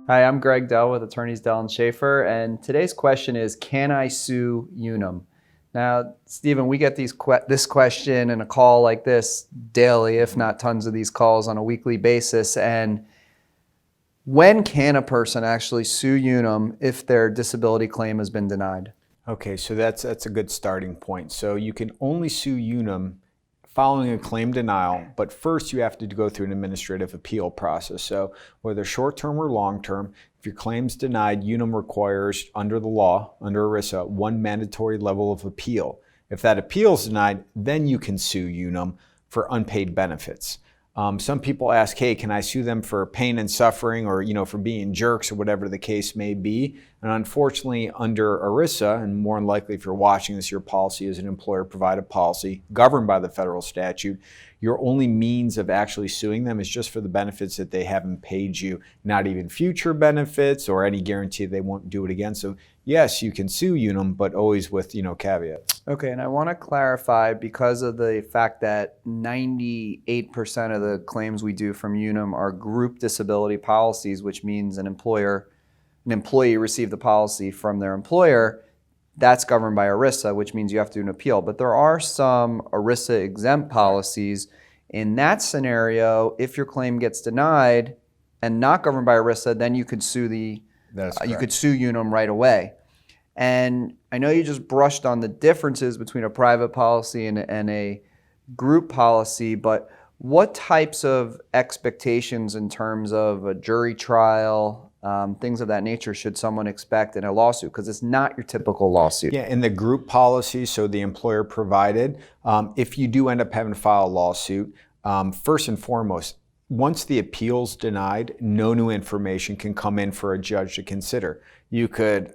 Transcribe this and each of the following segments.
Hi, I'm Greg Dell with attorneys Dell and Schaefer, and today's question is, can I sue UNUM? Now, Stephen, we get this question and a call like this daily, if not tons of these calls on a weekly basis. And when can a person actually sue UNUM if their disability claim has been denied? Okay, so that's a good starting point. So you can only sue UNUM following a claim denial, but first you have to go through an administrative appeal process. So whether short-term or long-term, if your claim's denied, UNUM requires, under the law, under ERISA, one mandatory level of appeal. If that appeal is denied, then you can sue UNUM for unpaid benefits. Some people ask, hey, can I sue them for pain and suffering, or for being jerks, or whatever the case may be? And unfortunately, under ERISA, and more than likely if you're watching this, your policy is an employer-provided policy governed by the federal statute. Your only means of actually suing them is just for the benefits that they haven't paid you, not even future benefits or any guarantee they won't do it again. So yes, you can sue UNUM, but always with caveats. Okay, and I want to clarify, because of the fact that 98% of the claims we do from UNUM are group disability policies, which means an employee received the policy from their employer. That's governed by ERISA, which means you have to do an appeal. But there are some ERISA exempt policies. In that scenario, if your claim gets denied and not governed by ERISA, then you could sue UNUM right away. And I know you just brushed on the differences between a private policy and a group policy, but what types of expectations in terms of a jury trial, things of that nature, should someone expect in a lawsuit? Because it's not your typical lawsuit. Yeah, in the group policy, so the employer provided, if you do end up having to file a lawsuit, first and foremost, once the appeal's denied, no new information can come in for a judge to consider. You could,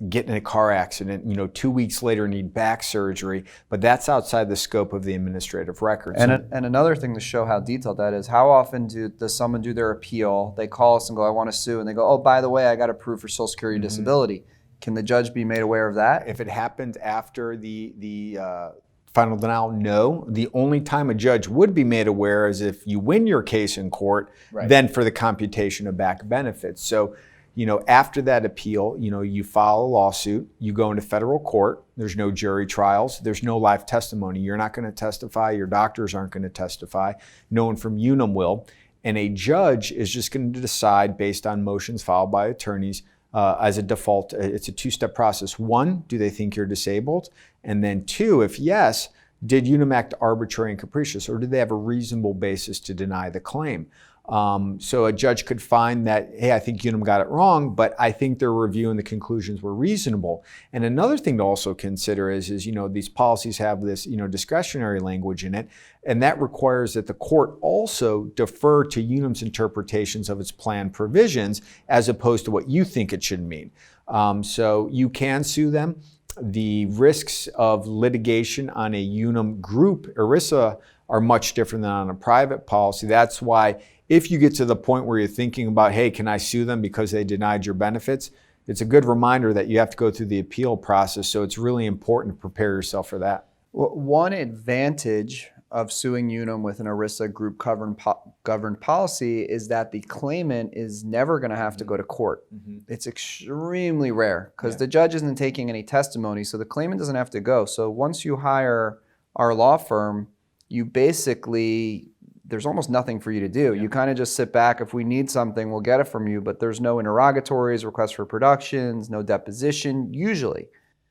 get in a car accident, 2 weeks later need back surgery, but that's outside the scope of the administrative records. And another thing to show how detailed that is, how often does someone do their appeal? They call us and go, I want to sue, and they go, oh, by the way, I got approved for Social Security disability. Can the judge be made aware of that? If it happened after the final denial, no. The only time a judge would be made aware is if you win your case in court, right, then for the computation of back benefits. So, after that appeal, you file a lawsuit, you go into federal court, there's no jury trials, there's no live testimony. You're not going to testify, your doctors aren't going to testify, no one from UNUM will, and a judge is just going to decide based on motions filed by attorneys. As a default, it's a two-step process. One, do they think you're disabled? And then two, if yes, did UNUM act arbitrary and capricious, or did they have a reasonable basis to deny the claim? So a judge could find that, hey, I think UNUM got it wrong, but I think their review and the conclusions were reasonable. And another thing to also consider is these policies have this, discretionary language in it, and that requires that the court also defer to UNUM's interpretations of its plan provisions as opposed to what you think it should mean. So you can sue them. The risks of litigation on a UNUM group, ERISA, are much different than on a private policy. That's why if you get to the point where you're thinking about, hey, can I sue them because they denied your benefits? It's a good reminder that you have to go through the appeal process. So it's really important to prepare yourself for that. One advantage of suing UNUM with an ERISA group governed policy is that the claimant is never going to have to go to court. It's extremely rare because the judge isn't taking any testimony, so the claimant doesn't have to go. So once you hire our law firm, you basically, there's almost nothing for you to do. You kind of just sit back. If we need something, we'll get it from you, but there's no interrogatories, requests for productions, no deposition, usually.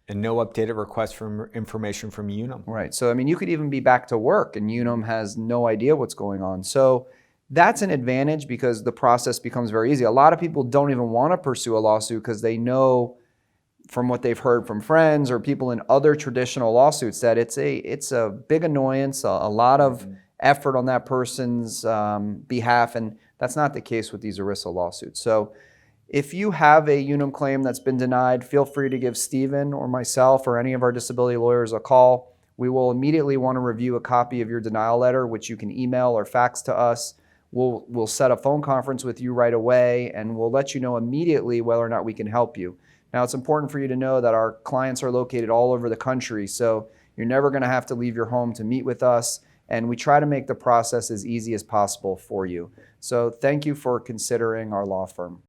And no updated requests for information from UNUM. Right. So, you could even be back to work and UNUM has no idea what's going on. So that's an advantage because the process becomes very easy. A lot of people don't even want to pursue a lawsuit because they know from what they've heard from friends or people in other traditional lawsuits that it's a big annoyance, a lot of effort on that person's behalf, and that's not the case with these ERISA lawsuits. So if you have a UNUM claim that's been denied, feel free to give Stephen or myself or any of our disability lawyers a call. We will immediately want to review a copy of your denial letter, which you can email or fax to us. We'll set a phone conference with you right away, and we'll let you know immediately whether or not we can help you. Now, it's important for you to know that our clients are located all over the country, so you're never going to have to leave your home to meet with us, and we try to make the process as easy as possible for you. So thank you for considering our law firm.